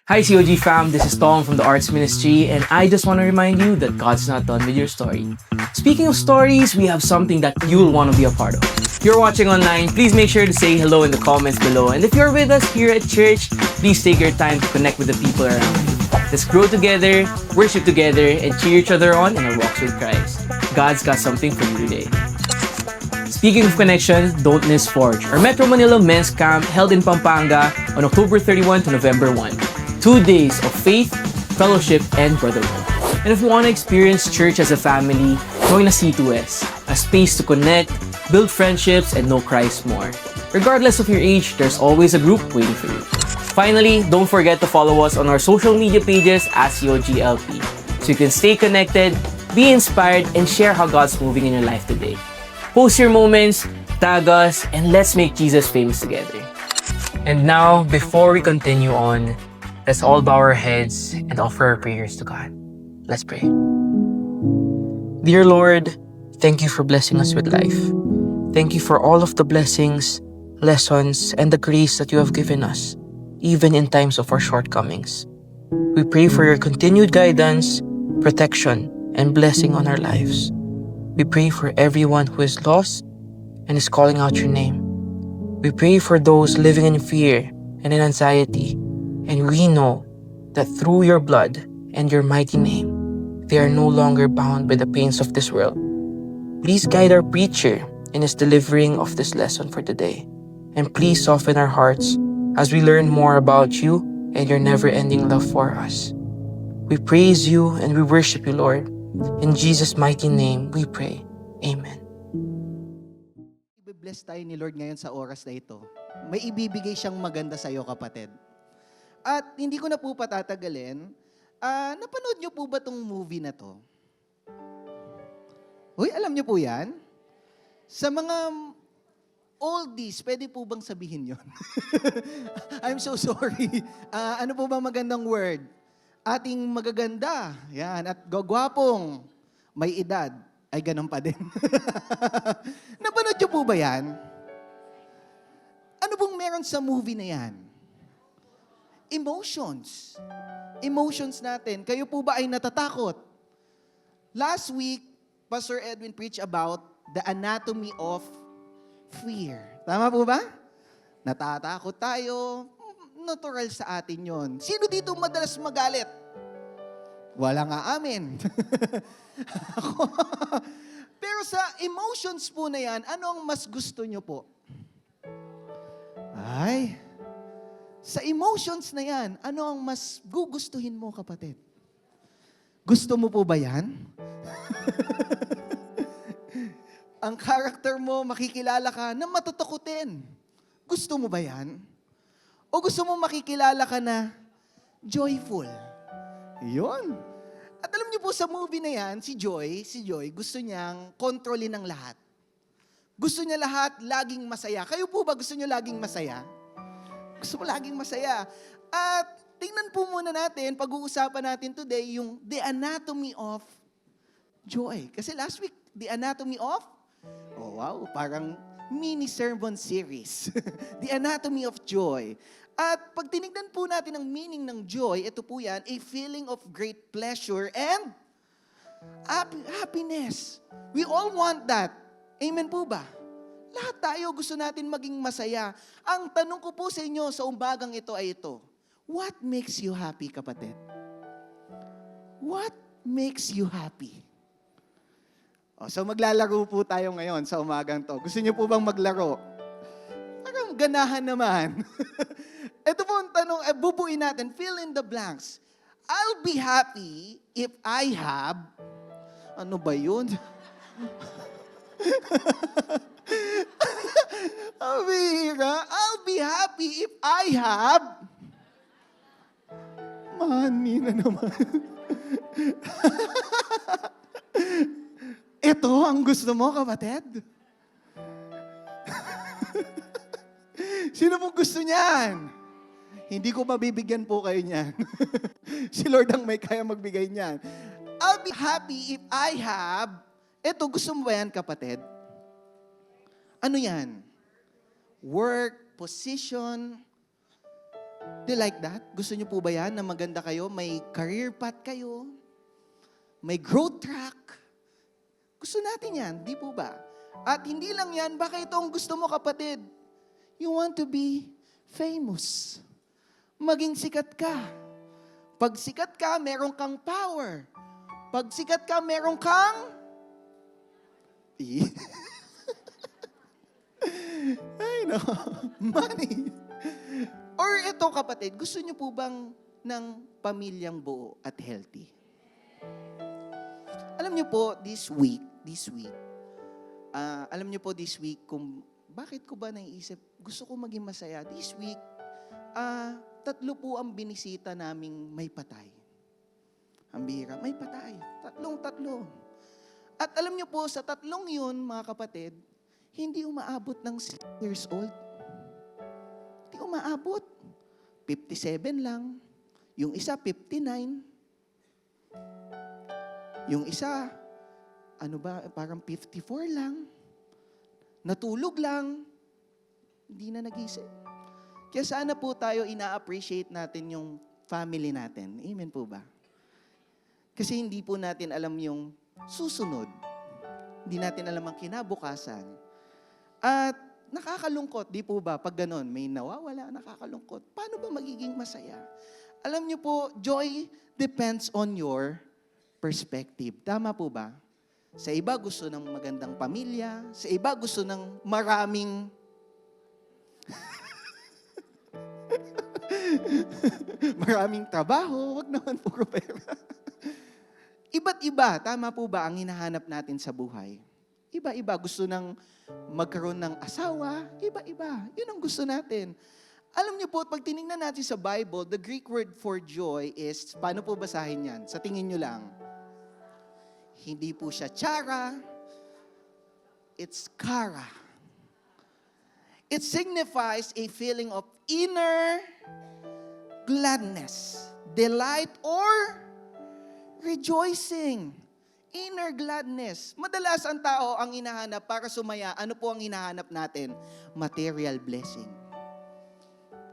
Hi COG fam, this is Tom from the Arts Ministry and I just want to remind you that God's not done with your story. Speaking of stories, we have something that you'll want to be a part of. If you're watching online, please make sure to say hello in the comments below. And if you're with us here at church, please take your time to connect with the people around you. Let's grow together, worship together, and cheer each other on in our walks with Christ. God's got something for you today. Speaking of connection, don't miss Forge, our Metro Manila Men's Camp held in Pampanga on October 31 to November 1. 2 days of faith, fellowship, and brotherhood. And if you want to experience church as a family, join a C2S, a space to connect, build friendships, and know Christ more. Regardless of your age, there's always a group waiting for you. Finally, don't forget to follow us on our social media pages at COGLP so you can stay connected, be inspired, and share how God's moving in your life today. Post your moments, tag us, and let's make Jesus famous together. And now, before we continue on, let's all bow our heads and offer our prayers to God. Let's pray. Dear Lord, thank you for blessing us with life. Thank you for all of the blessings, lessons, and the grace that you have given us, even in times of our shortcomings. We pray for your continued guidance, protection, and blessing on our lives. We pray for everyone who is lost and is calling out your name. We pray for those living in fear and in anxiety, and we know that through your blood and your mighty name, they are no longer bound by the pains of this world. Please guide our preacher in his delivering of this lesson for today, and please soften our hearts as we learn more about you and your never-ending love for us. We praise you and we worship you, Lord. In Jesus' mighty name, we pray. Amen. I-bless tayo ni Lord ngayon sa oras na ito. May ibibigay siyang maganda sa iyo, kapatid. At hindi ko na po patatagalin, napanood niyo po ba tong movie na to? Uy, alam niyo po yan? Sa mga oldies, pwede po bang sabihin yon? I'm so sorry. Ano po bang magandang word? Ating magaganda, yan, at gagwapong may edad, ay ganun pa din. Napanood niyo po ba yan? Ano pong meron sa movie na yan? Emotions. Emotions natin. Kayo po ba ay natatakot? Last week, Pastor Edwin preached about the anatomy of fear. Tama po ba? Natatakot tayo. Natural sa atin yon. Sino dito madalas magalit? Wala nga amin. Pero sa emotions po na yan, ano ang mas gusto nyo po? Sa emotions na yan, ano ang mas gugustuhin mo, kapatid? Gusto mo po ba yan? Ang character mo, makikilala ka na matatakutin. Gusto mo ba yan? O gusto mo makikilala ka na joyful? Yun. At alam niyo po sa movie na yan, si Joy, gusto niyang kontrolin ang lahat. Gusto niya lahat laging masaya. Kayo po ba gusto niyo laging masaya? Gusto mo laging masaya. At tingnan po muna natin, pag-uusapan natin today, yung the anatomy of joy. Kasi last week, the anatomy of, oh wow, parang mini sermon series. The anatomy of joy. At pag tinignan po natin ang meaning ng joy, ito po yan, a feeling of great pleasure and happiness. We all want that. Amen po ba? Lahat tayo gusto natin maging masaya. Ang tanong ko po sa inyo sa umbagang ito ay ito. What makes you happy, kapatid? What makes you happy? So maglalaro po tayo ngayon sa umagang to. Gusto niyo po bang maglaro? Parang ganahan naman. Ito po ang tanong, bubuin natin, fill in the blanks. I'll be happy if I have, ano ba yun? I'll be happy if I have, money na naman. Ito ang gusto mo, kapatid? Sino pong gusto niyan? Hindi ko mabibigyan po kayo niyan. Si Lord ang may kaya magbigay niyan. I'll be happy if I have, ito, gusto mo ba yan, kapatid? Ano yan? Work, position, Do you like that? Gusto niyo po ba yan na maganda kayo? May career path kayo? May growth track? Gusto natin yan, di po ba? At hindi lang yan, baka ito ang gusto mo kapatid. You want to be famous. Maging sikat ka. Pag sikat ka, meron kang power. Pag sikat ka, meron kang... Ay, no. Money. Or ito kapatid, gusto niyo po bang ng pamilyang buo at healthy? Alam niyo po, this week, alam niyo po this week kung bakit ko ba naiisip, gusto ko maging masaya. This week, 3 po ang binisita naming may patay. Ang bihira, may patay. 3. At alam niyo po, sa 3 yun, mga kapatid, hindi umaabot ng 6 years old. Hindi umaabot. 57 lang. Yung isa, 59. Yung isa, parang 54 lang. Natulog lang. Hindi na nag-isip. Kaya sana po tayo ina-appreciate natin yung family natin. Amen po ba? Kasi hindi po natin alam yung susunod. Hindi natin alam ang kinabukasan. At nakakalungkot, di po ba? Pag ganun, may nawawala, nakakalungkot. Paano ba magiging masaya? Alam niyo po, joy depends on your perspective. Tama po ba? Sa iba gusto ng magandang pamilya, sa iba gusto ng maraming maraming trabaho, wag naman puro pera. Iba't iba, tama po ba ang hinahanap natin sa buhay? Iba-iba, gusto ng magkaroon ng asawa, iba-iba. Yun ang gusto natin. Alam niyo po, pag tinignan natin sa Bible, the Greek word for joy is, paano po basahin yan? Sa tingin nyo lang. Hindi po siya chara, it's kara. It signifies a feeling of inner gladness, delight, or rejoicing. Inner gladness. Madalas ang tao ang hinahanap para sumaya. Ano po ang hinahanap natin? Material blessing.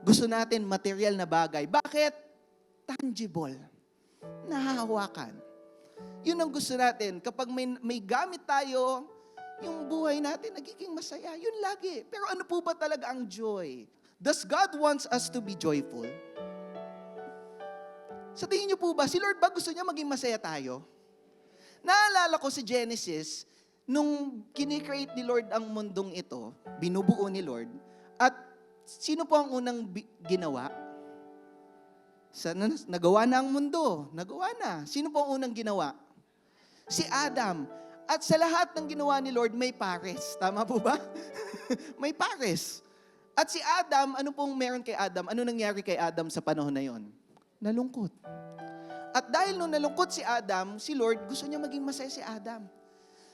Gusto natin material na bagay. Bakit? Tangible. Nahahawakan. Yun ang gusto natin. Kapag may gamit tayo, yung buhay natin nagiging masaya. Yun lagi. Pero ano po ba talaga ang joy? Does God wants us to be joyful? Sa tingin niyo po ba, si Lord ba gusto niya maging masaya tayo? Naalala ko si Genesis, nung kinikreate ni Lord ang mundong ito, binubuo ni Lord, at sino po ang unang ginawa? Nagawa na ang mundo. Nagawa na. Sino po ang unang ginawa? Si Adam. At sa lahat ng ginawa ni Lord, may pares. Tama po ba? May pares. At si Adam, ano pong meron kay Adam? Ano nangyari kay Adam sa panahon na yon? Nalungkot. At dahil nung nalungkot si Adam, si Lord, gusto niya maging masaya si Adam.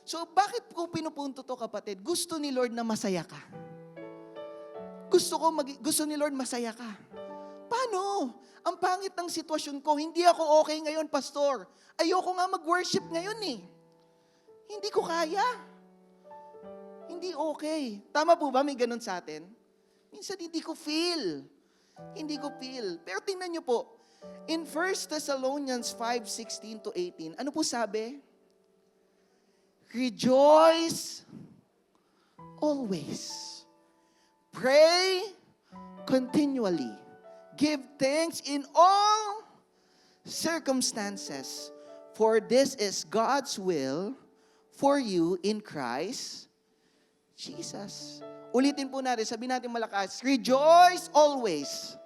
So bakit ko pinupunto to kapatid? Gusto ni Lord na masaya ka. Gusto ni Lord masaya ka. Paano? Ang pangit ng sitwasyon ko, hindi ako okay ngayon, pastor. Ayoko nga mag-worship ngayon eh. Hindi ko kaya. Hindi okay. Tama po ba may ganun sa atin? Minsan hindi ko feel. Pero tingnan niyo po, in 1 Thessalonians 5:16 to 18, ano po sabi? Rejoice always. Pray continually. Give thanks in all circumstances, for this is God's will for you in Christ Jesus. Ulitin po natin, sabihin natin malakas, rejoice always.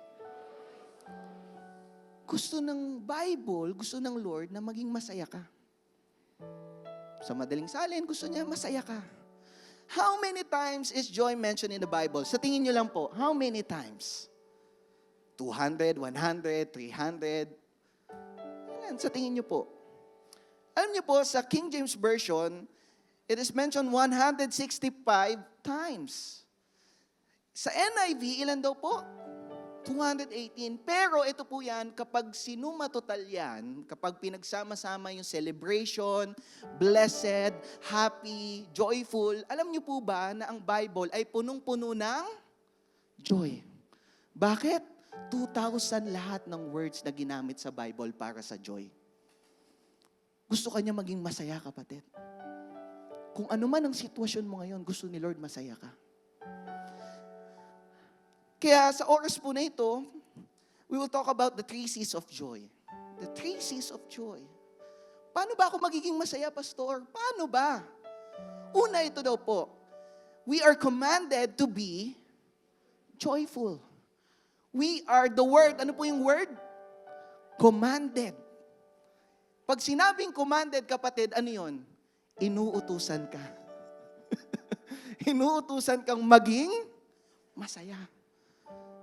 Gusto ng Bible, gusto ng Lord na maging masaya ka. Sa madaling salin, gusto niya masaya ka. How many times is joy mentioned in the Bible? Sa tingin niyo lang po, how many times? 200, 100, 300? Yan, sa tingin niyo po. Alam niyo po, sa King James Version, it is mentioned 165 times. Sa NIV, ilan daw po? 218. Pero ito po yan, kapag sinuma total yan, kapag pinagsama-sama yung celebration, blessed, happy, joyful, alam niyo po ba na ang Bible ay punong-puno ng joy? Bakit? 2,000 lahat ng words na ginamit sa Bible para sa joy. Gusto ka niya maging masaya, kapatid. Kung ano man ang sitwasyon mo ngayon, gusto ni Lord masaya ka. Kaya sa oras po na ito, we will talk about the 3 C's of joy. The 3 C's of joy. Paano ba ako magiging masaya, Pastor? Paano ba? Una, ito daw po. We are commanded to be joyful. We are the word. Ano po yung word? Commanded. Pag sinabing commanded, kapatid, ano yun? Inuutusan ka. Inuutusan kang maging masaya.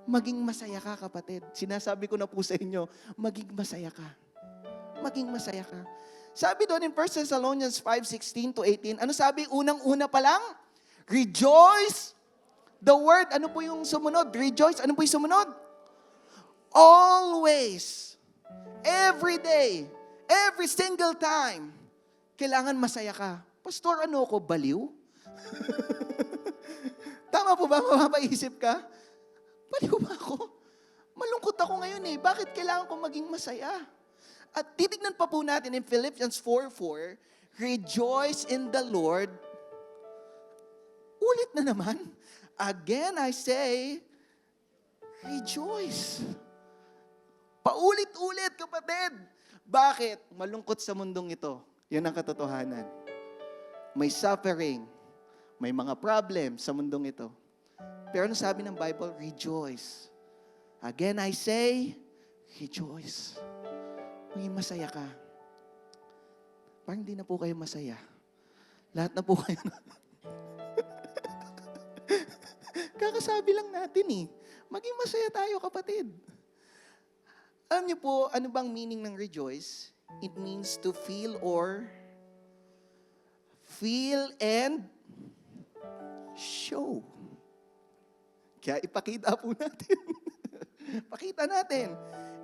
Maging masaya ka, kapatid. Sinasabi ko na po sa inyo, maging masaya ka. Maging masaya ka. Sabi doon in 1 Thessalonians 5:16 to 18, ano sabi? Unang-una pa lang, rejoice. The word, ano po yung sumunod? Rejoice. Ano po yung sumunod? Always. Every day. Every single time. Kailangan masaya ka. Pastor, ano ako? Baliw? Tama po ba? Mapapaisip ka? Baliw ba ako? Malungkot ako ngayon eh. Bakit kailangan ko maging masaya? At titignan pa po natin in Philippians 4:4, rejoice in the Lord. Ulit na naman. Again, I say, rejoice. Paulit-ulit, kapatid. Bakit? Malungkot sa mundong ito. Yan ang katotohanan. May suffering. May mga problem sa mundong ito. Pero ano sabi ng Bible? Rejoice. Again, I say, rejoice. Maging masaya ka. Parang hindi na po kayo masaya. Lahat na po kayo. Kakasabi lang natin eh. Maging masaya tayo, kapatid. Alam niyo po, ano bang meaning ng rejoice? It means to feel and show. Kaya ipakita po natin. Pakita natin.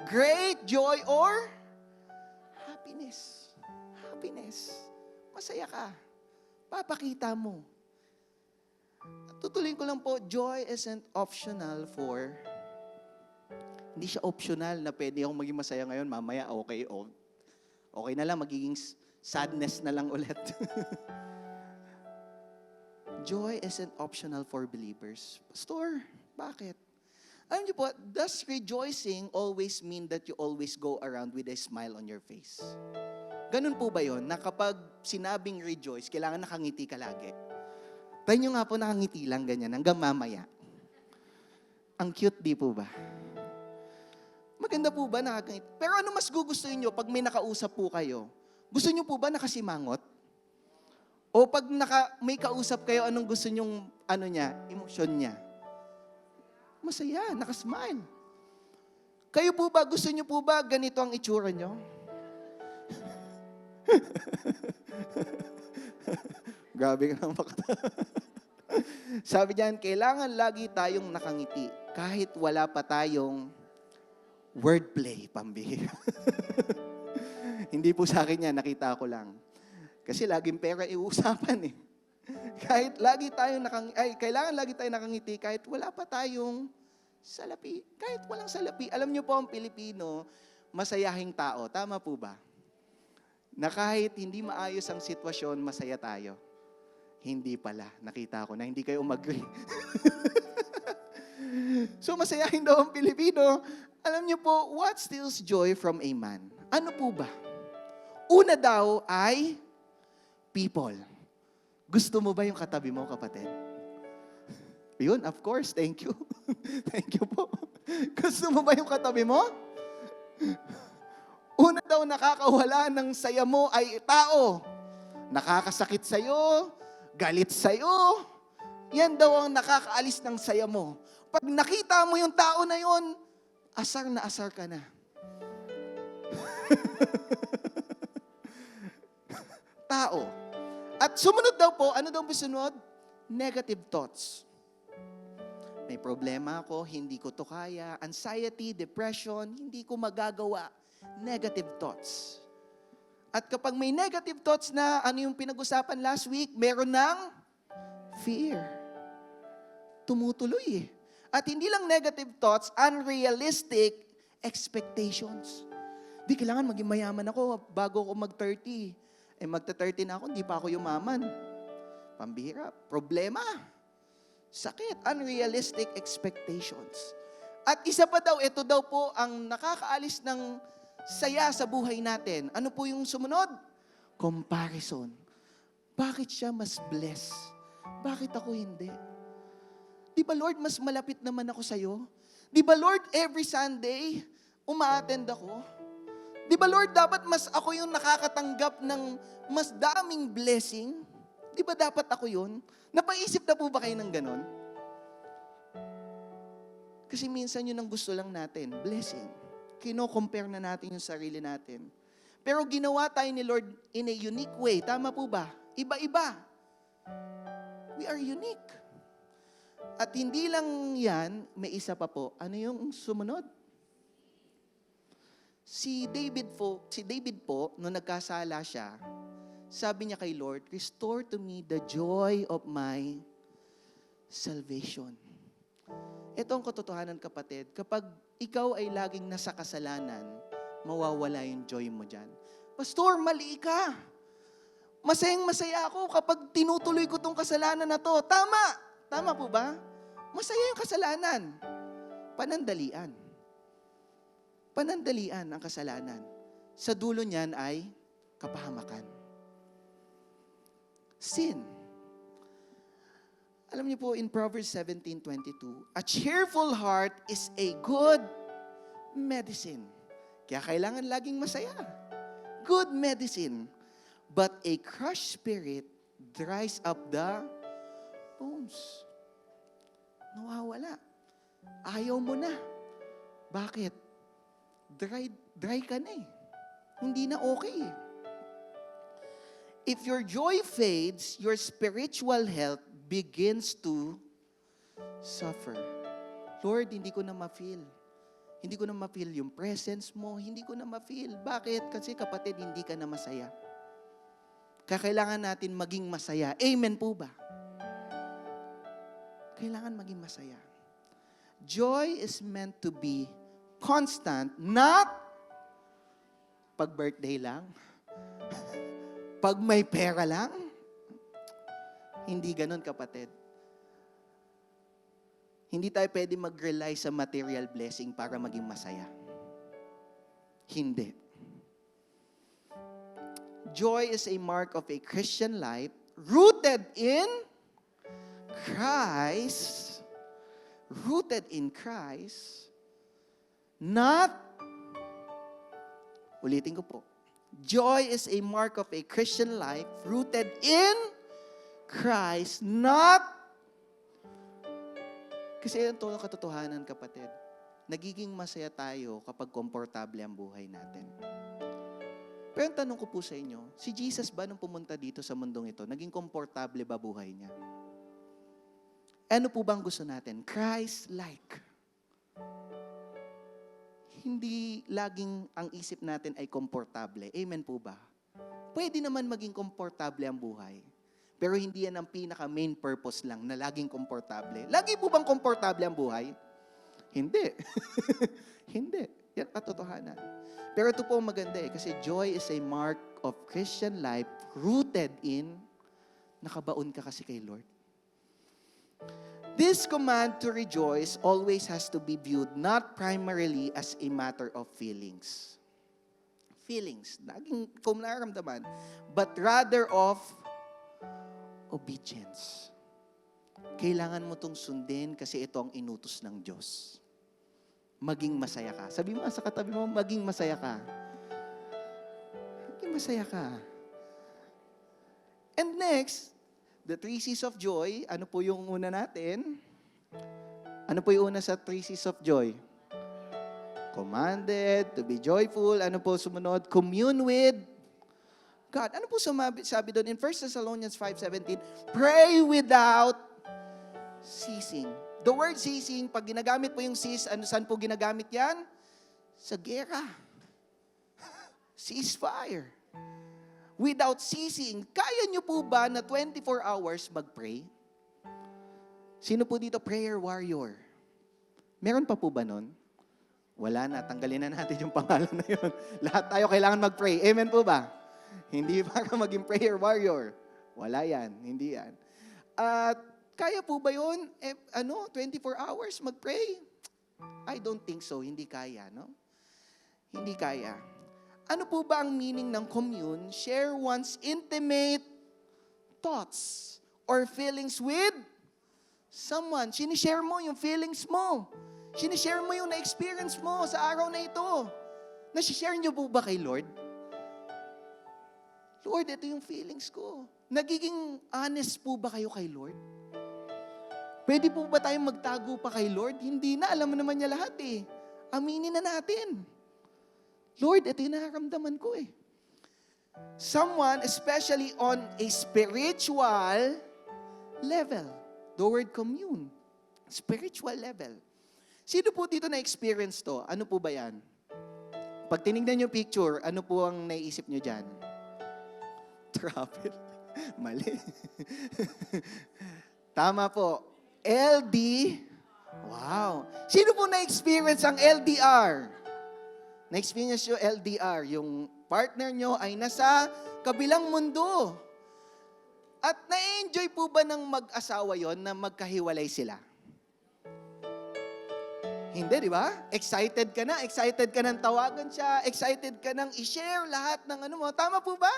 Great joy or happiness. Happiness. Masaya ka. Papakita mo. Tutuloy ko lang po, joy isn't optional for, hindi siya optional na pwede akong maging masaya ngayon, mamaya okay na lang, magiging sadness na lang ulit. Joy isn't optional for believers. Pastor, bakit? Alam niyo po, does rejoicing always mean that you always go around with a smile on your face? Ganun po ba yun, na kapag sinabing rejoice, kailangan nakangiti ka lagi? Try nyo nga po nakangiti lang ganyan, hanggang mamaya. Ang cute, di po ba? Maganda po ba nakangiti? Pero ano mas gugustuhin nyo pag may nakausap po kayo? Gusto nyo po ba nakasimangot? O pag may kausap kayo, anong gusto nyong, emosyon niya? Masaya, nakasmile. Kayo po ba, gusto nyo po ba ganito ang itsura nyo? Grabe ka naman makata. Sabi diyan, kailangan lagi tayong nakangiti kahit wala pa tayong wordplay, pambihira. Hindi po sa akin yan, nakita ko lang. Kasi laging pera iusapan eh. Kailangan lagi tayong nakangiti kahit wala pa tayong salapi. Kahit walang salapi. Alam niyo po ang Pilipino, masayahing tao. Tama po ba? Na kahit hindi maayos ang sitwasyon, masaya tayo. Hindi pala. Nakita ko na hindi kayo mag-agree. So masayahin daw ang Pilipino. Alam niyo po, what steals joy from a man? Ano po ba? Una daw ay people. Gusto mo ba yung katabi mo, kapatid? Yun, of course. Thank you. Thank you po. Gusto mo ba yung katabi mo? Una daw nakakawala ng saya mo ay tao. Nakakasakit sa'yo, galit sa'yo. Yan daw ang nakakaalis ng saya mo. Pag nakita mo yung tao na yun, asar na asar ka na. Tao. At sumunod daw po, ano daw sumunod? Negative thoughts. May problema ako, hindi ko to kaya. Anxiety, depression, hindi ko magagawa. Negative thoughts. At kapag may negative thoughts na, ano yung pinag-usapan last week, meron ng fear. Tumutuloy eh. At hindi lang negative thoughts, unrealistic expectations. Di kailangan maging mayaman ako bago ako mag-30. Magta-30 na ako, hindi pa ako yumaman. Pambihira. Problema. Sakit. Unrealistic expectations. At isa pa daw, ito daw po ang nakakaalis ng saya sa buhay natin. Ano po yung sumunod? Comparison. Bakit siya mas blessed? Bakit ako hindi? Di ba Lord, mas malapit naman ako sa'yo? Di ba Lord, every Sunday, uma-attend ako? Di ba Lord, dapat mas ako yung nakakatanggap ng mas daming blessing? Di ba dapat ako yun? Napaisip na po ba kayo ng ganon? Kasi minsan yun ang gusto lang natin, blessing. Kino-compare na natin yung sarili natin. Pero ginawa tayo ni Lord in a unique way. Tama po ba? Iba-iba. We are unique. At hindi lang yan, may isa pa po. Ano yung sumunod? Si David po, nung nagkasala siya, sabi niya kay Lord, restore to me the joy of my salvation. Ito ang katotohanan, kapatid. Kapag ikaw ay laging nasa kasalanan, mawawala yung joy mo dyan. Pastor, mali ka. Masayang-masaya ako kapag tinutuloy ko tong kasalanan na to. Tama. Tama po ba? Masaya yung kasalanan. Panandalian. Panandalian ang kasalanan. Sa dulo niyan ay kapahamakan. Sin. Alam niyo po, in Proverbs 17:22, a cheerful heart is a good medicine. Kaya kailangan laging masaya. Good medicine. But a crushed spirit dries up the bones. Nawawala. Ayaw mo na. Bakit? Dry ka na eh. Hindi na okay eh. If your joy fades, your spiritual health begins to suffer. Lord, hindi ko na ma-feel. Hindi ko na ma-feel yung presence mo. Hindi ko na ma-feel. Bakit? Kasi kapatid, hindi ka na masaya. Kailangan natin maging masaya. Amen po ba? Kailangan maging masaya. Joy is meant to be constant, not pag birthday lang, pag may pera lang. Hindi ganun, kapatid. Hindi tayo pwede mag-rely sa material blessing para maging masaya. Hindi. Joy is a mark of a Christian life rooted in Christ. Rooted in Christ. Not, ulitin ko po. Joy is a mark of a Christian life rooted in Christ, not, kasi ito ang katotohanan, kapatid. Nagiging masaya tayo kapag komportable ang buhay natin. Pero ang tanong ko po sa inyo, si Jesus ba nung pumunta dito sa mundong ito, naging komportable ba buhay niya? Ano po bang gusto natin? Christ-like. Hindi laging ang isip natin ay komportable. Amen po ba? Pwede naman maging komportable ang buhay. Pero hindi yan ang pinaka-main purpose lang na laging komportable. Lagi po bang komportable ang buhay? Hindi. Hindi. Yan katotohanan. Pero ito po maganda kasi joy is a mark of Christian life rooted in, nakabaon ka kasi kay Lord. This command to rejoice always has to be viewed not primarily as a matter of feelings. Feelings, laging kung nararamdaman, but rather of obedience. Kailangan mo itong sundin kasi ito ang inutos ng Diyos. Maging masaya ka. Sabi mo sa katabi mo, maging masaya ka. Maging masaya ka. And next, the 3 C's of joy. Ano po yung una natin? Ano po yung una sa 3 C's of joy? Commanded to be joyful. Ano po sumunod? Commune with God. Ano po sabi doon in 1 Thessalonians 5:17? Pray without ceasing. The word ceasing, pag ginagamit po yung cease, saan po ginagamit yan? Sa gera. Ceasefire. Without ceasing. Kaya nyo po ba na 24 hours mag-pray? Sino po dito prayer warrior? Meron pa po ba nun? Wala na, tanggalin na natin yung pangalan na yun. Lahat tayo kailangan mag-pray. Amen po ba? Hindi para maging prayer warrior. Wala yan, hindi yan. At kaya po ba yun? 24 hours mag-pray? I don't think so. Hindi kaya, no? Hindi kaya. Ano po ba ang meaning ng commune? Share one's intimate thoughts or feelings with someone. Sinishare mo yung feelings mo. Sinishare mo yung na-experience mo sa araw na ito. Nasishare niyo po ba kay Lord? Lord, ito yung feelings ko. Nagiging honest po ba kayo kay Lord? Pwede po ba tayong magtago pa kay Lord? Hindi na, alam mo naman niya lahat eh. Aminin na natin. Lord, ito yung nararamdaman ko eh. Someone, especially on a spiritual level, the word commune, spiritual level. Sino po dito na-experience to? Ano po ba yan? Pag tinignan nyo picture, ano po ang naiisip nyo dyan? Travel. Mali. Tama po. LD. Wow. Sino po na-experience ang LDR? Na-experience yung LDR, yung partner nyo ay nasa kabilang mundo. At na-enjoy po ba ng mag-asawa yon na magkahiwalay sila? Hindi, di ba? Excited ka ng tawagan siya, excited ka ng i-share lahat ng ano mo. Tama po ba?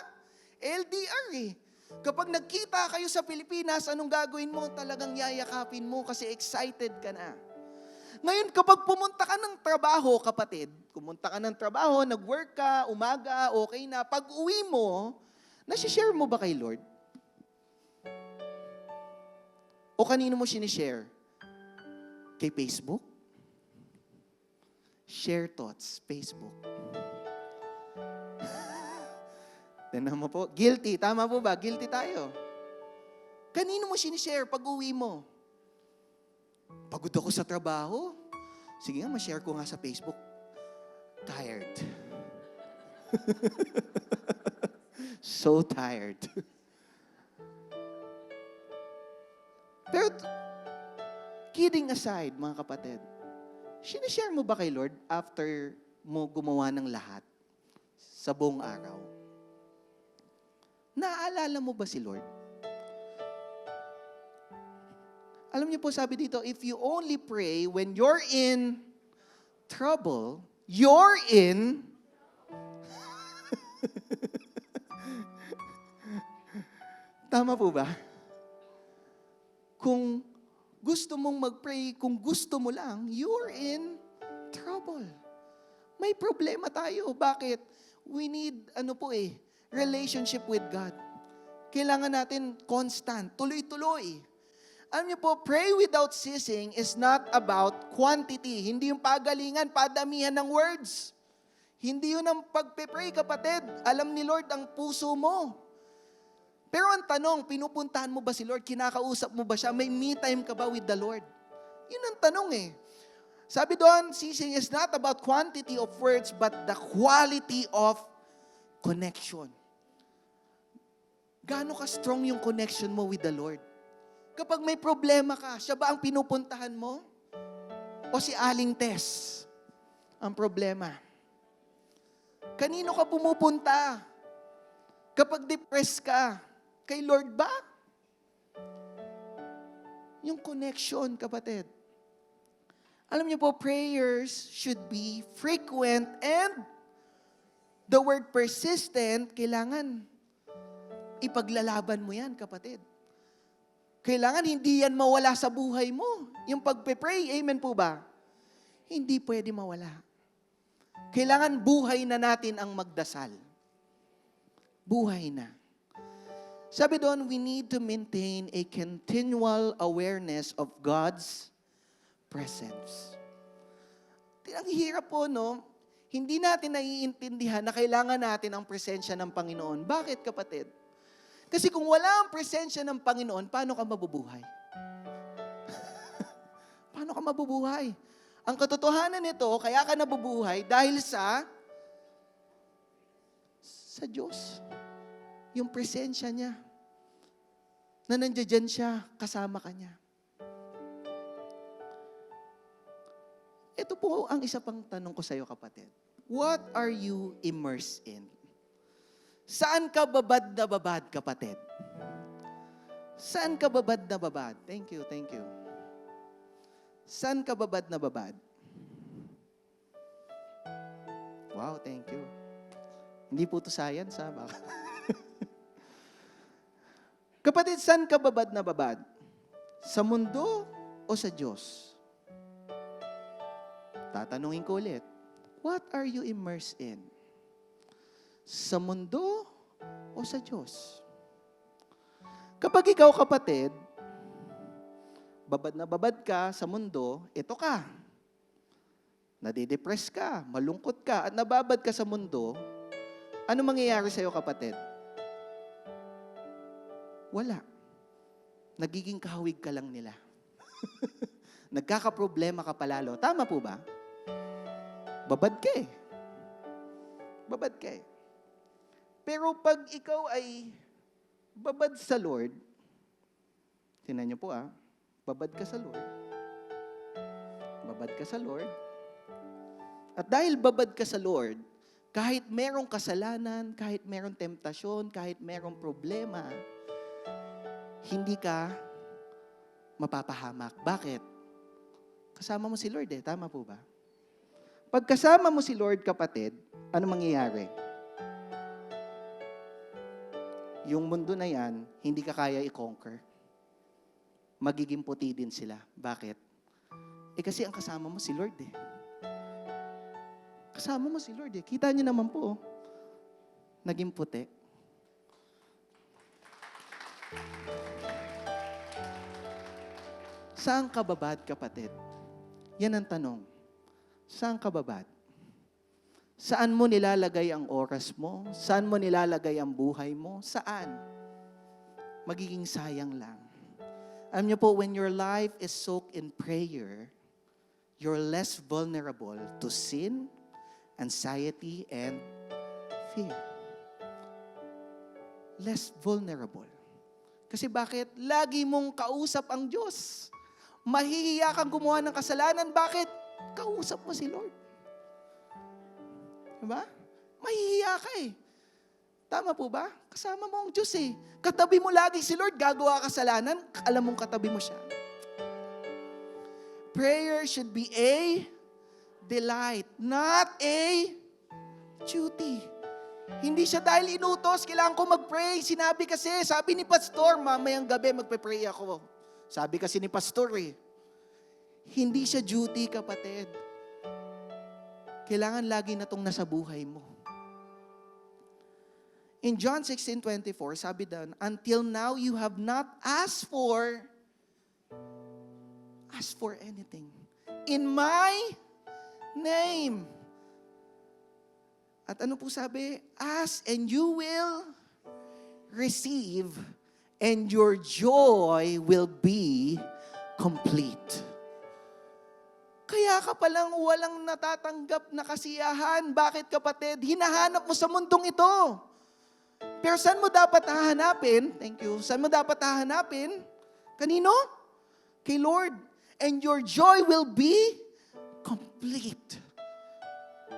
LDR eh. Kapag nagkita kayo sa Pilipinas, anong gagawin mo? Talagang yayakapin mo kasi excited ka na. Ngayon, kapag pumunta ka ng trabaho, kapatid, nag-work ka, umaga, okay na, pag uwi mo, nasishare mo ba kay Lord? O kanino mo sinishare? Kay Facebook? Share thoughts, Facebook. Tignan mo po, guilty. Tama po ba? Guilty tayo. Kanino mo sinishare pag uwi mo? Pagod ako sa trabaho. Sige nga, ma-share ko nga sa Facebook. Tired. So tired. Pero, kidding aside, mga kapatid, sinishare mo ba kay Lord after mo gumawa ng lahat sa buong araw? Naaalala mo ba si Lord? Alam niyo po, sabi dito, if you only pray when you're in trouble, you're in Tama po ba? Kung gusto mong mag-pray, kung gusto mo lang, you're in trouble. May problema tayo. Bakit? We need, relationship with God. Kailangan natin constant, tuloy-tuloy. Alam niyo po, pray without ceasing is not about quantity. Hindi yung pagalingan, padamihan ng words. Hindi yun ang pagpe-pray, kapatid. Alam ni Lord ang puso mo. Pero ang tanong, pinupuntahan mo ba si Lord? Kinakausap mo ba siya? May me time ka ba with the Lord? Yun ang tanong eh. Sabi doon, ceasing is not about quantity of words, but the quality of connection. Gaano ka-strong yung connection mo with the Lord? Kapag may problema ka, siya ba ang pinupuntahan mo? O si Aling Tess ang problema? Kanino ka pumupunta? Kapag depressed ka, kay Lord ba? Yung connection, kapatid. Alam niyo po, prayers should be frequent and the word persistent, kailangan ipaglalaban mo yan, kapatid. Kailangan hindi yan mawala sa buhay mo. Yung pagpe-pray, amen po ba? Hindi pwede mawala. Kailangan buhay na natin ang magdasal. Buhay na. Sabi doon, we need to maintain a continual awareness of God's presence. Ang hirap po, no? Hindi natin naiintindihan na kailangan natin ang presensya ng Panginoon. Bakit, kapatid? Kasi kung wala ang presensya ng Panginoon, paano ka mabubuhay? Paano ka mabubuhay? Ang katotohanan nito, kaya ka nabubuhay dahil sa Diyos. Yung presensya niya. Na nandiyan siya, kasama ka niya. Ito po ang isa pang tanong ko sa iyo, kapatid. What are you immersed in? Saan ka babad na babad, kapatid? Saan ka babad na babad? Thank you, thank you. Saan ka babad na babad? Wow, thank you. Hindi po to science, ha? Baka. Kapatid, saan ka babad na babad? Sa mundo o sa Diyos? Tatanungin ko ulit. What are you immersed in? Sa mundo o sa Diyos? Kapag ikaw, kapatid, babad na babad ka sa mundo, ito ka. Nadidepress ka, malungkot ka, at nababad ka sa mundo, ano mangyayari sa iyo, kapatid? Wala. Nagiging kahawig ka lang nila. Nagkakaproblema ka palalo. Tama po ba? Babad ka eh. Babad ka eh. Pero pag ikaw ay babad sa Lord, tingnan niyo po babad ka sa Lord. Babad ka sa Lord. At dahil babad ka sa Lord, kahit merong kasalanan, kahit merong temptasyon, kahit merong problema, hindi ka mapapahamak. Bakit? Kasama mo si Lord tama po ba? Pag kasama mo si Lord, kapatid, ano mangyayari? Yung mundo na yan, hindi ka kaya i-conquer. Magiging puti din sila. Bakit? Kasi ang kasama mo si Lord Kasama mo si Lord Kita niyo naman po, naging puti. Saan ka babad, kapatid? Yan ang tanong. Saan ka babad? Saan mo nilalagay ang oras mo? Saan mo nilalagay ang buhay mo? Saan? Magiging sayang lang. Alam niyo po, when your life is soaked in prayer, you're less vulnerable to sin, anxiety, and fear. Less vulnerable. Kasi bakit? Lagi mong kausap ang Diyos. Mahihiya kang gumawa ng kasalanan. Bakit? Kausap mo si Lord. Diba? Mahihiya ka Tama po ba? Kasama mo ang Diyos Katabi mo lagi si Lord, gagawa ka kasalanan, alam mong katabi mo siya. Prayer should be a delight, not a duty. Hindi siya dahil inutos, kailangan ko mag-pray. Sinabi kasi, sabi ni Pastor, mamayang gabi magpe-pray ako. Sabi kasi ni Pastor Hindi siya duty, kapatid. Kailangan lagi na itong nasa buhay mo. In John 16:24, sabi doon, until now you have not asked for anything. In my name. At ano po sabi? Ask and you will receive and your joy will be complete. Kaya ka palang walang natatanggap na kasiyahan. Bakit, kapatid? Hinahanap mo sa mundong ito. Pero saan mo dapat hahanapin? Thank you. Saan mo dapat hahanapin? Kanino? Kay Lord. And your joy will be complete.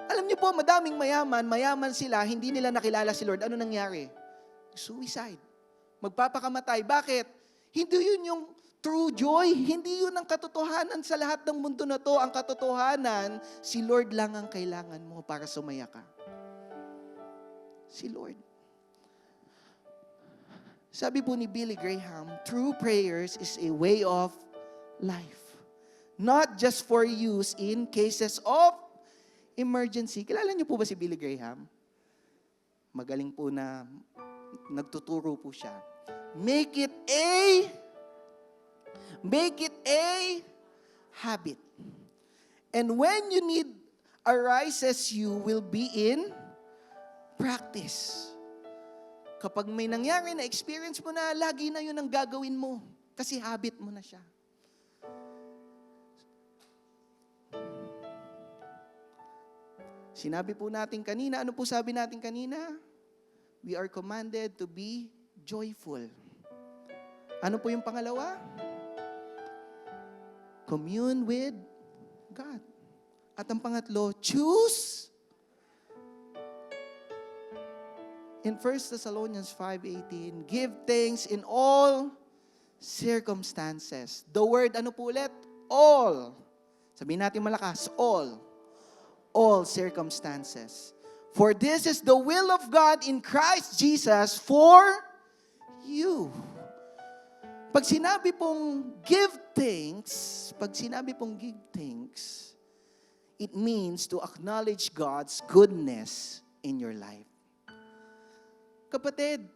Alam niyo po, madaming mayaman sila, hindi nila nakilala si Lord. Ano nangyari? Suicide. Magpapakamatay. Bakit? Hindi yun yung true joy. Hindi yun ang katotohanan sa lahat ng mundo na to. Ang katotohanan, si Lord lang ang kailangan mo para sumaya ka. Si Lord. Sabi po ni Billy Graham, true prayers is a way of life. Not just for use in cases of emergency. Kilala niyo po ba si Billy Graham? Magaling po na nagtuturo po siya. Make it a habit. And when you need arises, you will be in practice. Kapag may nangyari na experience mo na, lagi na yun ang gagawin mo. Kasi habit mo na siya. Sinabi po natin kanina, ano po sabi natin kanina? We are commanded to be joyful. Ano po yung pangalawa? Commune with God. At ang pangatlo, choose. In 1 Thessalonians 5:18, give thanks in all circumstances. The word, ano po ulit? All. Sabihin natin malakas, all. All circumstances. For this is the will of God in Christ Jesus for you. Pag sinabi pong give thanks, it means to acknowledge God's goodness in your life. Kapatid,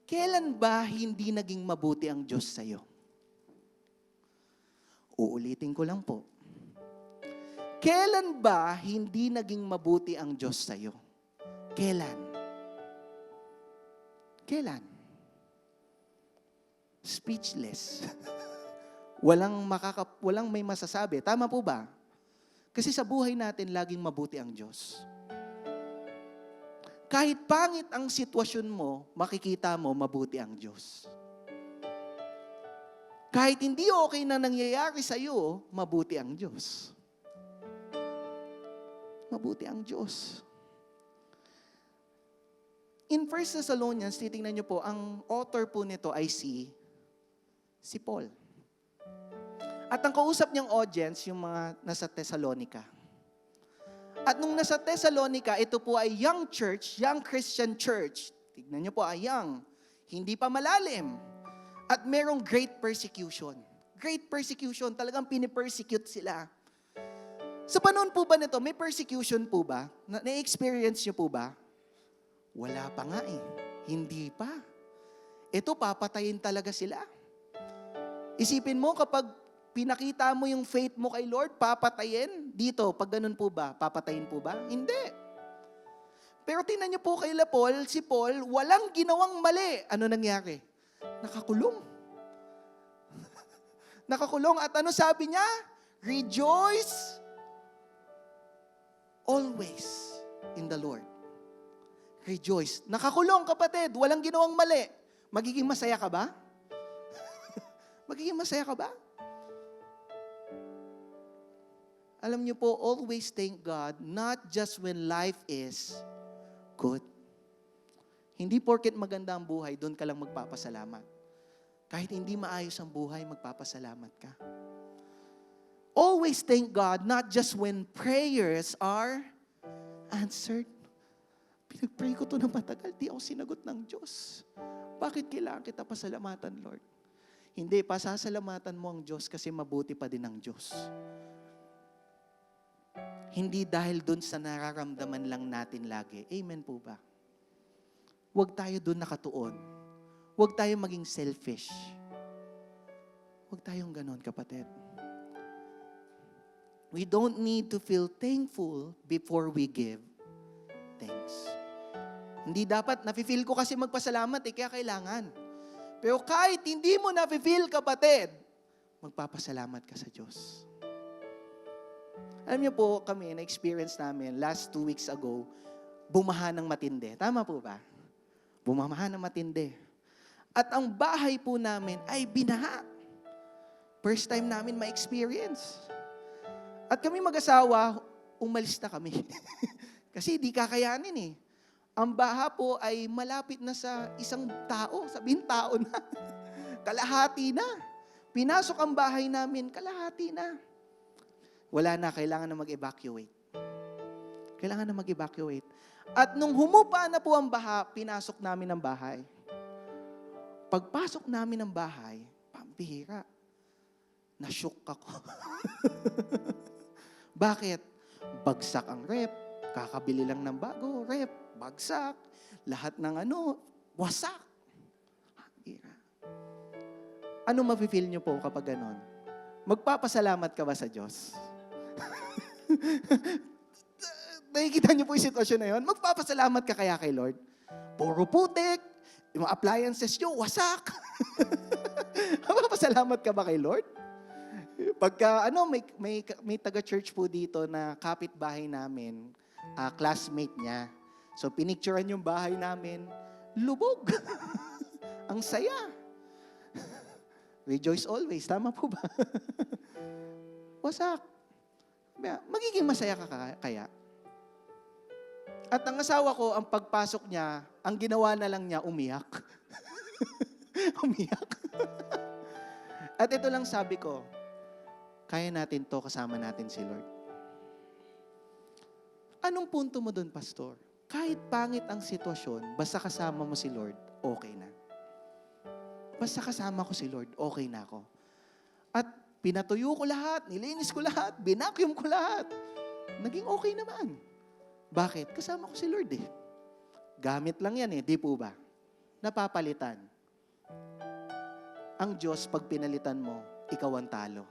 kailan ba hindi naging mabuti ang Diyos sa'yo? Uulitin ko lang po. Kailan ba hindi naging mabuti ang Diyos sa'yo? Kailan? Kailan? Speechless. Walang may masasabi. Tama po ba? Kasi sa buhay natin, laging mabuti ang Diyos. Kahit pangit ang sitwasyon mo, makikita mo, mabuti ang Diyos. Kahit hindi okay na nangyayari sa iyo, mabuti ang Diyos. Mabuti ang Diyos. In 1 Thessalonians, titingnan niyo po, ang author po nito ay si Paul. At ang kausap niyang audience, yung mga nasa Thessalonica. At nung nasa Thessalonica, ito po ay young church, young Christian church. Tignan niyo po, ay young. Hindi pa malalim. At merong great persecution. Great persecution. Talagang pinipersecute sila. Sa panahon po ba nito, may persecution po ba? Na-experience niyo po ba? Wala pa nga eh. Hindi pa. Ito, papatayin talaga sila. Isipin mo, kapag pinakita mo yung faith mo kay Lord, papatayin? Dito, pag ganun po ba, papatayin po ba? Hindi. Pero tingnan niyo po kay Paul, si Paul, walang ginawang mali. Ano nangyari? Nakakulong. Nakakulong. At ano sabi niya? Rejoice always in the Lord. Rejoice. Nakakulong, kapatid. Walang ginawang mali. Magiging masaya ka ba? Magiging masaya ka ba? Alam niyo po, always thank God, not just when life is good. Hindi porket maganda ang buhay, doon ka lang magpapasalamat. Kahit hindi maayos ang buhay, magpapasalamat ka. Always thank God, not just when prayers are answered. Pinag-pray ko to ng matagal, di ako sinagot ng Diyos. Bakit kailangan kita pasalamatan, Lord? Hindi, pasasalamatan mo ang Diyos kasi mabuti pa din ang Diyos. Hindi dahil dun sa nararamdaman lang natin lagi. Amen po ba? Huwag tayo dun nakatuon. Huwag tayo maging selfish. Huwag tayong ganon, kapatid. We don't need to feel thankful before we give thanks. Hindi dapat, nafe-feel ko kasi magpasalamat kaya kailangan. Pero kahit hindi mo nafe-feel, kapatid, magpapasalamat ka sa Diyos. Alam niyo po, kami, na-experience namin, last 2 weeks ago, bumaha ng matindi. Tama po ba? Bumaha ng matindi. At ang bahay po namin ay binaha. First time namin ma-experience. At kami mag-asawa, umalis na kami. Kasi di kakayanin eh. Ang baha po ay malapit na sa isang tao. Sabihin tao na. Kalahati na. Pinasok ang bahay namin, kalahati na. Wala na, kailangan na mag-evacuate. Kailangan na mag-evacuate. At nung humupa na po ang baha, pinasok namin ang bahay. Pagpasok namin ng bahay, pambihira. Na-shock ako. Bakit? Bagsak ang rep. Kakabili lang ng bago, rep. Bagsak. Lahat ng wasak. Pambihira. Ano mafe-feel nyo po kapag ganon? Magpapasalamat ka ba sa Diyos? Nakikita niyo po yung sitwasyon na yun? Magpapasalamat ka kaya kay Lord? Puro putik, yung appliances niyo, wasak. Magpapasalamat ka ba kay Lord? Pagka, may taga-church po dito na kapitbahay namin, classmate niya. So, pinicturean yung bahay namin, lubog. Ang saya. Rejoice always. Tama po ba? Wasak. Magiging masaya ka kaya? At ang asawa ko, ang pagpasok niya, ang ginawa na lang niya, umiyak. Umiyak. At ito lang sabi ko, kaya natin to, kasama natin si Lord. Anong punto mo doon, Pastor? Kahit pangit ang sitwasyon, basta kasama mo si Lord, okay na. Basta kasama ko si Lord, okay na ako. At pinatuyo ko lahat, nilinis ko lahat, binakyum ko lahat. Naging okay naman. Bakit? Kasama ko si Lord eh. Gamit lang yan eh, di po ba? Napapalitan. Ang Diyos, pag pinalitan mo, ikaw ang talo.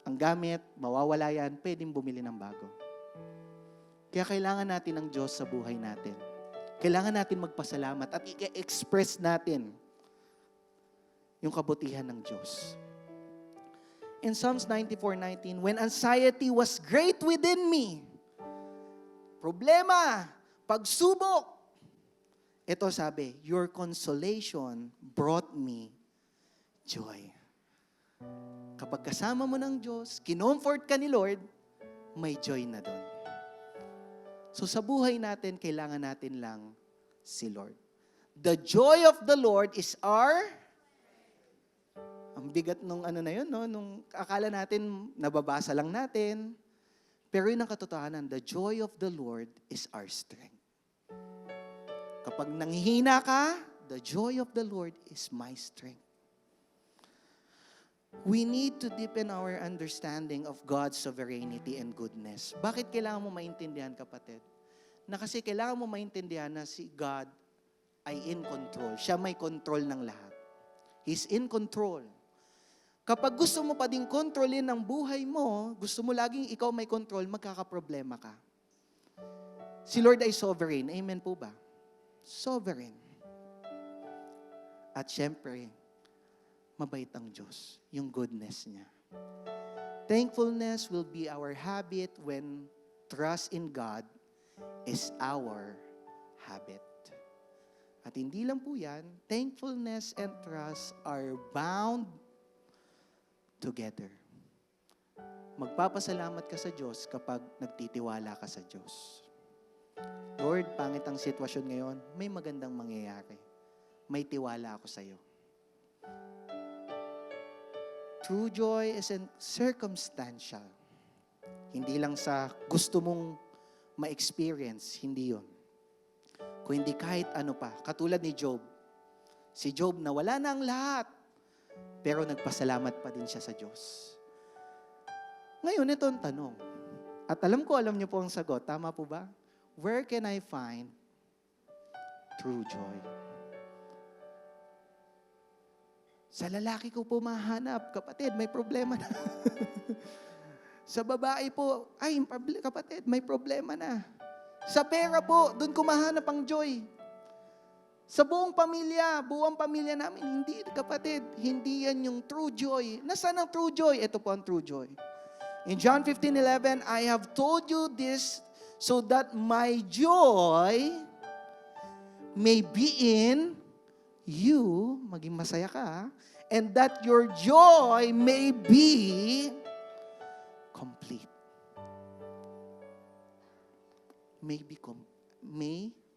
Ang gamit, mawawala yan, pwedeng bumili ng bago. Kaya kailangan natin ng Diyos sa buhay natin. Kailangan natin magpasalamat at i-express natin yung kabutihan ng Diyos. In Psalms 94:19, when anxiety was great within me, problema, pagsubok, ito sabi, your consolation brought me joy. Kapag kasama mo ng Diyos, kinomfort ka ni Lord, may joy na doon. So sa buhay natin, kailangan natin lang si Lord. The joy of the Lord is our... Ang bigat nung ano na yun, no? Nung akala natin, nababasa lang natin. Pero yun ang katotohanan, the joy of the Lord is our strength. Kapag nanghihina ka, the joy of the Lord is my strength. We need to deepen our understanding of God's sovereignty and goodness. Bakit kailangan mo maintindihan, kapatid? Na kasi kailangan mo maintindihan na si God ay in control. Siya may control ng lahat. He's in control. Kapag gusto mo pa din kontrolin ang buhay mo, gusto mo laging ikaw may control, magkakaproblema ka. Si Lord ay sovereign. Amen po ba? Sovereign. At syempre, mabait ang Diyos, yung goodness niya. Thankfulness will be our habit when trust in God is our habit. At hindi lang po yan, thankfulness and trust are bound together. Magpapasalamat ka sa Diyos kapag nagtitiwala ka sa Diyos. Lord, pangit ang sitwasyon ngayon, may magandang mangyayari. May tiwala ako sa iyo. True joy isn't circumstantial. Hindi lang sa gusto mong ma-experience, hindi yon. Kung hindi kahit ano pa. Katulad ni Job. Si Job nawala na ang lahat, pero nagpasalamat pa din siya sa Diyos. Ngayon, ito ang tanong. At alam niyo po ang sagot. Tama po ba? Where can I find true joy? Sa lalaki ko po mahanap, kapatid, may problema na. Sa babae po, kapatid, may problema na. Sa pera po, doon ko mahanap ang joy. Sa buong pamilya namin, hindi, kapatid, hindi yan yung true joy. Nasaan ang true joy? Ito po ang true joy. In John 15:11, I have told you this so that my joy may be in you, maging masaya ka, and that your joy may be complete. May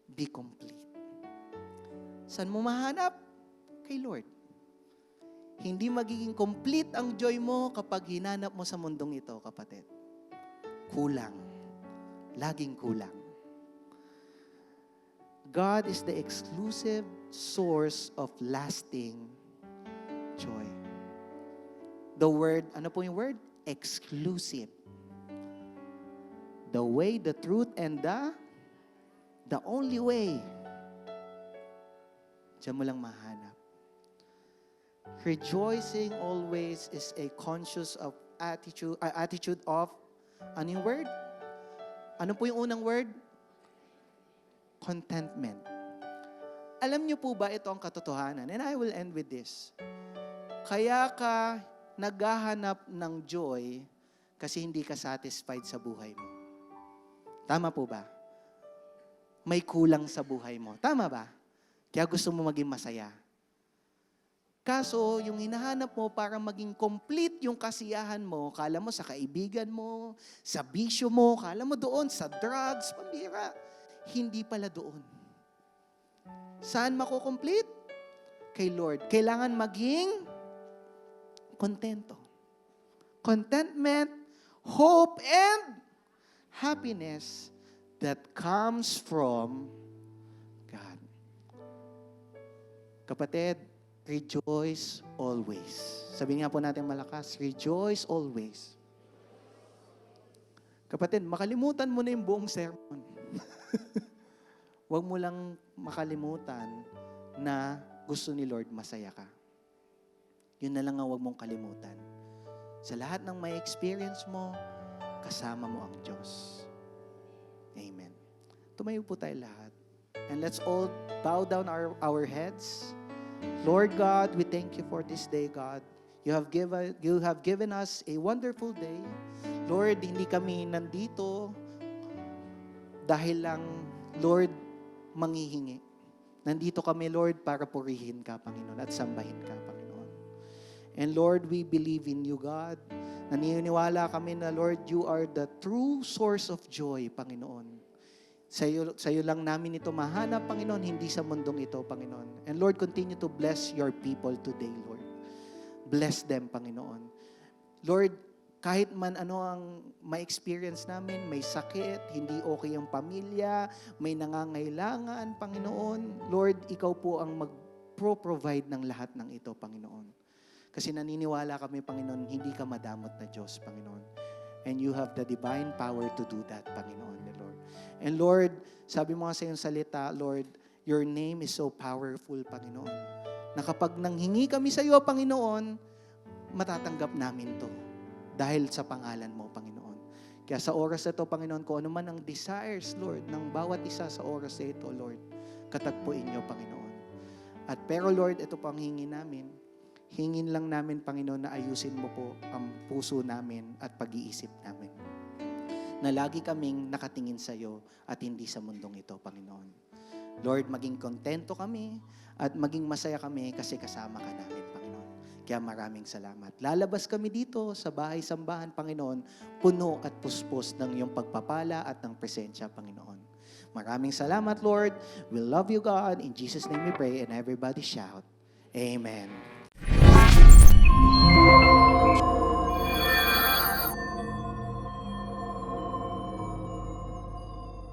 be complete. Saan mo mahanap? Kay Lord. Hindi magiging complete ang joy mo kapag hinanap mo sa mundong ito, kapatid. Kulang. Laging kulang. God is the exclusive source of lasting joy. The word, ano po yung word? Exclusive. The way, the truth, and the only way. Diyan mo lang mahanap. Rejoicing always is a conscious of attitude of, ano yung word? Ano po yung unang word? Contentment. Alam niyo po ba ito ang katotohanan? And I will end with this. Kaya ka naghahanap ng joy kasi hindi ka satisfied sa buhay mo. Tama po ba? May kulang sa buhay mo. Tama ba? Kaya gusto mo maging masaya. Kaso, yung hinahanap mo para maging complete yung kasiyahan mo, kala mo sa kaibigan mo, sa bisyo mo, kala mo doon, sa drugs, pambira. Hindi pala doon. Saan makukomplete? Kay Lord. Kailangan maging kontento. Contentment, hope, and happiness that comes from God. Kapatid, rejoice always. Sabihin nga po natin malakas, rejoice always. Kapatid, makalimutan mo na yung buong sermon. Huwag mo lang makalimutan na gusto ni Lord masaya ka. Yun na lang ang huwag mong kalimutan. Sa lahat ng may experience mo, kasama mo ang Diyos. Amen. Tumayo po tayo lahat. And let's all bow down our heads. Lord God, we thank you for this day, God. You have given us a wonderful day. Lord, hindi kami nandito dahil lang, Lord, manghihingi. Nandito kami, Lord, para purihin ka, Panginoon, at sambahin ka, Panginoon. And Lord, we believe in you, God. Naniniwala kami na, Lord, you are the true source of joy, Panginoon. Sa'yo lang namin ito mahanap, Panginoon, hindi sa mundong ito, Panginoon. And Lord, continue to bless your people today, Lord. Bless them, Panginoon. Lord, kahit man ano ang ma-experience namin, may sakit, hindi okay ang pamilya, may nangangailangan, Panginoon. Lord, ikaw po ang mag-provide ng lahat ng ito, Panginoon. Kasi naniniwala kami, Panginoon, hindi ka madamot na Diyos, Panginoon. And you have the divine power to do that, Panginoon, Lord. And Lord, sabi mo nga sa iyong salita, Lord, your name is so powerful, Panginoon, na kapag nanghingi kami sa iyo, Panginoon, matatanggap namin to dahil sa pangalan mo, Panginoon. Kaya sa oras na ito, Panginoon, kung ano man ang desires, Lord, ng bawat isa sa oras na ito, Lord, katagpuin niyo, Panginoon. At pero, Lord, ito po ang hingi namin. Hingin lang namin, Panginoon, na ayusin mo po ang puso namin at pag-iisip namin. Na lagi kaming nakatingin sa iyo at hindi sa mundong ito, Panginoon. Lord, maging kontento kami at maging masaya kami kasi kasama ka namin, Panginoon. Kaya maraming salamat. Lalabas kami dito sa bahay-sambahan, Panginoon, puno at puspos ng iyong pagpapala at ng presensya, Panginoon. Maraming salamat, Lord. We love you, God. In Jesus' name we pray and everybody shout, Amen.